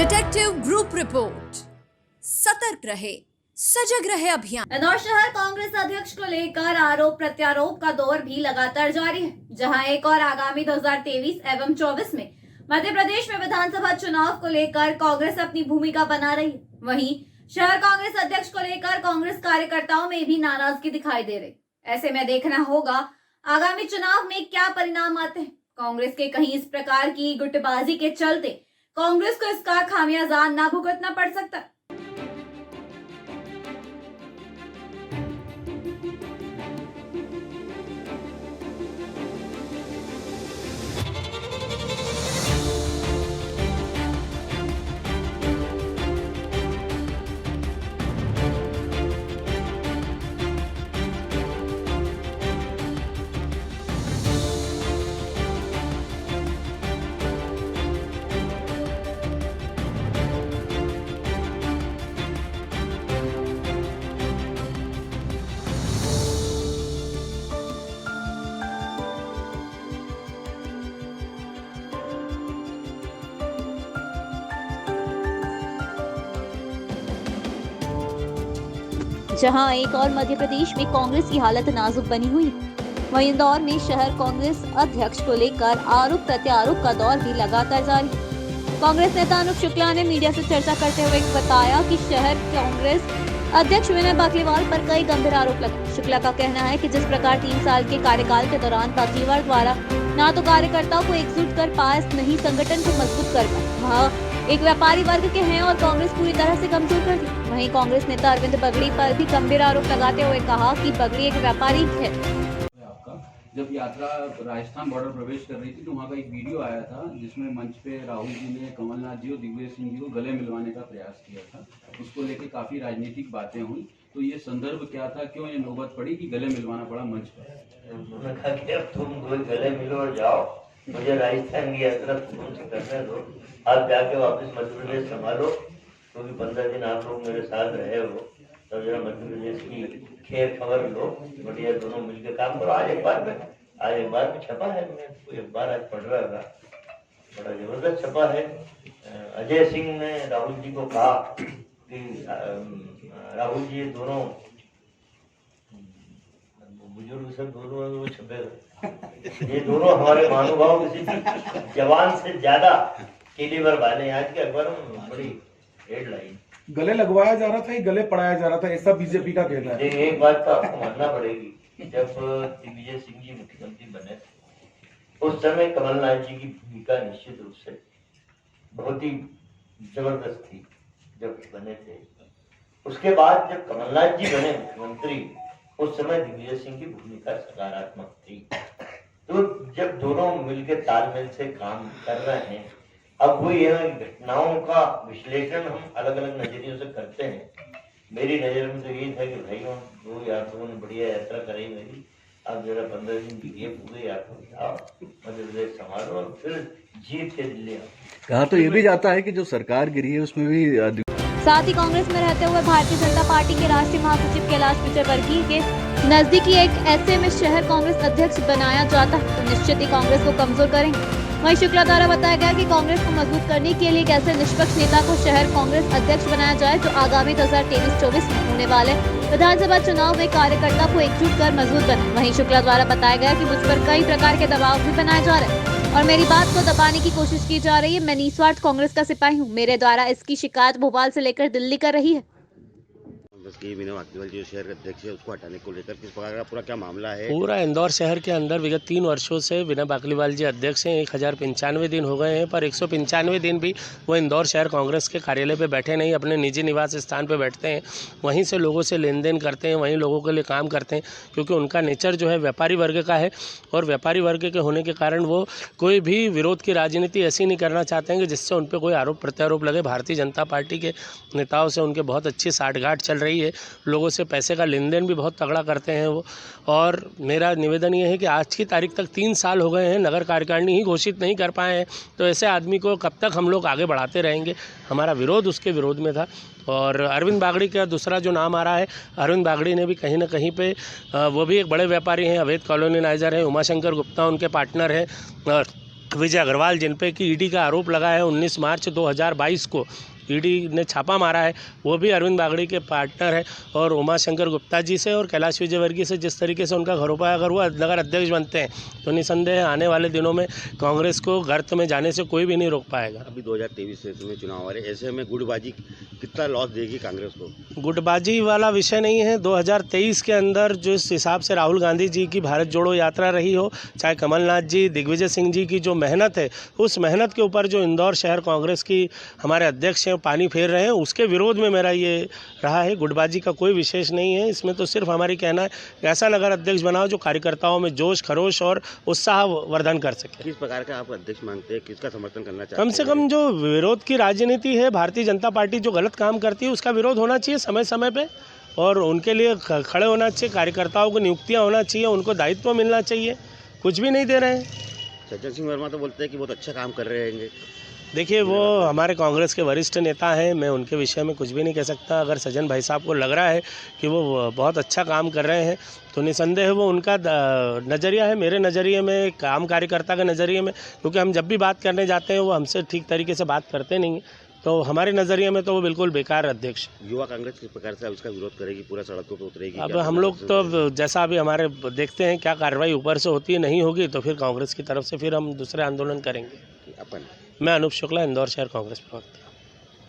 Detective group report. सतर्क रहे, सजग रहे अभियान। इंदौर शहर कांग्रेस अध्यक्ष को लेकर आरोप प्रत्यारोप का दौर भी लगातार जारी है, जहां एक और आगामी 2023 एवं 24 में मध्य प्रदेश में विधानसभा चुनाव को लेकर कांग्रेस अपनी भूमिका बना रही है। वहीं शहर कांग्रेस अध्यक्ष को लेकर कांग्रेस कार्यकर्ताओं में भी नाराजगी दिखाई दे रही। ऐसे में देखना होगा आगामी चुनाव में क्या परिणाम आते हैं। कांग्रेस के कहीं इस प्रकार की गुटबाजी के चलते कांग्रेस को इसका खामियाजा न भुगतना पड़ सकता। जहां एक और मध्य प्रदेश में कांग्रेस की हालत नाजुक बनी हुई है, वहीं इंदौर में शहर कांग्रेस अध्यक्ष को लेकर आरोप प्रत्यारोप का दौर भी लगातार जारी है। कांग्रेस नेता अनुप शुक्ला ने मीडिया से चर्चा करते हुए बताया कि शहर कांग्रेस अध्यक्ष विनय बाकलीवाल पर कई गंभीर आरोप लगे। शुक्ला का कहना है कि जिस प्रकार 3 साल के कार्यकाल के दौरान बाकलीवाल द्वारा न तो कार्यकर्ताओं को एकजुट कर पास नहीं संगठन को मजबूत कर पाए, वह एक व्यापारी वर्ग के हैं और कांग्रेस पूरी तरह से कमजोर कर दी। वहीं कांग्रेस नेता अरविंद बगड़ी पर भी गंभीर आरोप लगाते हुए कहा कि बगड़ी एक व्यापारी है। आपका जब यात्रा राजस्थान बॉर्डर प्रवेश कर रही थी तो वहाँ का एक वीडियो आया था जिसमें मंच पे राहुल जी ने कमलनाथ जी और दिग्विजय सिंह जी को गले मिलवाने का प्रयास किया था। उसको लेके काफी राजनीतिक बातें हुई, तो ये संदर्भ क्या था, क्यों ये नौबत पड़ी कि गले मिलवाना पड़ा मंच पर? उन्होंने कहा कि अब तुम गले मिलो और जाओ, मुझे राजस्थान की यात्रा तुमसे करने दो, आप जाके वापस मध्य प्रदेश संभालो, क्योंकि 15 दिन आप लोग मेरे साथ रहे हो, तो जरा मध्य प्रदेश की खैर खबर लो, बढ़िया दोनों मिलकर काम करो। आज एक बार में छपा है, मैं एक बार आज पढ़ रहा था, बड़ा जबरदस्त छपा है। अजय सिंह ने राहुल जी को कहा कि राहुल जी दोनों बुजुर्ग सब दोनों वो छपे, ये दोनों हमारे महानुभाव किसी जवान से ज्यादा कैलिबर वाले। आज के अखबार में बड़ी हेडलाइन, गले लगवाया जा रहा था, गले पड़ाया जा रहा था, ऐसा बीजेपी का कहना है। एक बात तो आपको मानना पड़ेगी, जब दिग्विजय सिंह जी मुख्यमंत्री बने उस समय कमलनाथ जी की भूमिका निश्चित रूप से बहुत ही जबरदस्त थी जब बने थे। उसके बाद जब कमलनाथ जी बने मुख्यमंत्री उस समय दिग्विजय सिंह की भूमिका सकारात्मक थी। तो जब दोनों मिलकर तालमेल से काम कर रहे हैं, अब वही है घटनाओं का विश्लेषण हम अलग अलग नजरियों से करते हैं। मेरी नजर में तो यही था कि भाई हम दो यात्रियों ने बढ़िया यात्रा कराई मेरी, अब जरा 15 दिन की गेप हो गई, आप मध्य प्रदेश संभालो और फिर जीत के दिल्ली आओ। कहा तो ये भी जाता है कि जो सरकार गिरी है उसमें भी। साथ ही कांग्रेस में रहते हुए भारतीय जनता पार्टी के राष्ट्रीय महासचिव कैलाश विजयवर्गीय के नजदीकी एक ऐसे में शहर कांग्रेस अध्यक्ष बनाया जाता है तो निश्चित ही कांग्रेस को कमजोर करेंगे। वहीं शुक्ला द्वारा बताया गया कि कांग्रेस को मजबूत करने के लिए एक ऐसे निष्पक्ष नेता को शहर कांग्रेस अध्यक्ष बनाया जाए जो आगामी 2023-24 में होने वाले विधानसभा चुनाव में कार्यकर्ता को एकजुट कर मजबूत बने। वहीं शुक्ला द्वारा बताया गया कि मुझ पर कई प्रकार के दबाव भी बनाए जा रहे हैं और मेरी बात को दबाने की कोशिश की जा रही है। मैं निस्वार्थ कांग्रेस का सिपाही हूँ, मेरे द्वारा इसकी शिकायत भोपाल से लेकर दिल्ली कर रही है। विनय बाकलीवाल जो शहर के अध्यक्ष है उसको हटाने को लेकर किस प्रकार का पूरा क्या मामला है? पूरा इंदौर शहर के अंदर विगत 3 वर्षों से विनय बाकलीवाल जी अध्यक्ष हैं। 1095 दिन हो गए हैं, पर 195 दिन भी वो इंदौर शहर कांग्रेस के कार्यालय पे बैठे नहीं, अपने निजी निवास स्थान पे बैठते हैं, वहीं से लोगों से लेन देन करते हैं, वहीं लोगों के लिए काम करते हैं, क्योंकि उनका नेचर जो है व्यापारी वर्ग का है और व्यापारी वर्ग के होने के कारण वो कोई भी विरोध की राजनीति ऐसी नहीं करना चाहते हैं कि जिससे उन पर कोई आरोप प्रत्यारोप लगे। भारतीय जनता पार्टी के नेताओं से उनके बहुत अच्छी साठगांठ चल रही है, लोगों से पैसे का लेन देन भी बहुत तगड़ा करते हैं वो। और मेरा निवेदन ये है कि आज की तारीख तक 3 साल हो गए हैं, नगर कार्यकारिणी ही घोषित नहीं कर पाए हैं, तो ऐसे आदमी को कब तक हम लोग आगे बढ़ाते रहेंगे। हमारा विरोध उसके विरोध में था। और अरविंद बागड़ी का दूसरा जो नाम आ रहा है, अरविंद बागड़ी ने भी कहीं ना कहीं पे वो भी एक बड़े व्यापारी हैं, अवैध कॉलोनीलाइजर हैं, उमाशंकर गुप्ता उनके पार्टनर हैं और विजय अग्रवाल जिन पे कि ईडी का आरोप लगा है 19 मार्च 2022 को ईडी ने छापा मारा है, वो भी अरविंद बागड़ी के पार्टनर है। और उमाशंकर गुप्ता जी से और कैलाश विजयवर्गीय से जिस तरीके से उनका घरोपाया अगर वो नगर अध्यक्ष बनते हैं तो निसंदेह आने वाले दिनों में कांग्रेस को गर्त में जाने से कोई भी नहीं रोक पाएगा। अभी 2023 में चुनाव आ रहे, ऐसे में गुटबाजी कितना लॉस देगी कांग्रेस को? गुटबाजी वाला विषय नहीं है। 2023 के अंदर जिस हिसाब से राहुल गांधी जी की भारत जोड़ो यात्रा रही हो, चाहे कमलनाथ जी, दिग्विजय सिंह जी की जो मेहनत है, उस मेहनत के ऊपर जो इंदौर शहर कांग्रेस की हमारे अध्यक्ष हैं पानी फेर रहे हैं, उसके विरोध में मेरा ये रहा है। गुटबाजी का कोई विशेष नहीं है इसमें, तो सिर्फ हमारी कहना है ऐसा नगर अध्यक्ष बनाओ जो कार्यकर्ताओं में जोश, खरोश और उत्साह वर्धन कर सके। किस प्रकार का आप अध्यक्ष मानते हैं, किसका समर्थन करना चाहते हैं? कम से कम जो विरोध की राजनीति है, भारतीय जनता पार्टी जो गलत काम करती है उसका विरोध होना चाहिए समय समय पे, और उनके लिए खड़े होना चाहिए। कार्यकर्ताओं को नियुक्तियाँ होना चाहिए, उनको दायित्व मिलना चाहिए। कुछ भी नहीं दे रहे हैं। सज्जन सिंह वर्मा तो बोलते हैं कि बहुत अच्छा काम कर रहे हैं। देखिए, वो हमारे कांग्रेस के वरिष्ठ नेता हैं, मैं उनके विषय में कुछ भी नहीं कह सकता। अगर सज्जन भाई साहब को लग रहा है कि वो बहुत अच्छा काम कर रहे हैं तो निसंदेह वो उनका नज़रिया है। मेरे नज़रिए में, काम कार्यकर्ता के नज़रिए में, क्योंकि हम जब भी बात करने जाते हैं वो हमसे ठीक तरीके से बात करते नहीं हैं, तो हमारे नज़रिए में तो वो बिल्कुल बेकार अध्यक्ष। युवा कांग्रेस किस प्रकार से अब इसका विरोध करेगी, पूरा सड़कों पर उतरेगी? अब हम लोग तो जैसा अभी हमारे देखते हैं क्या कार्रवाई ऊपर से होती है, नहीं होगी तो फिर कांग्रेस की तरफ से फिर हम दूसरे आंदोलन करेंगे। मैं अनूप शुक्ला, इंदौर शहर कांग्रेस प्रवक्ता।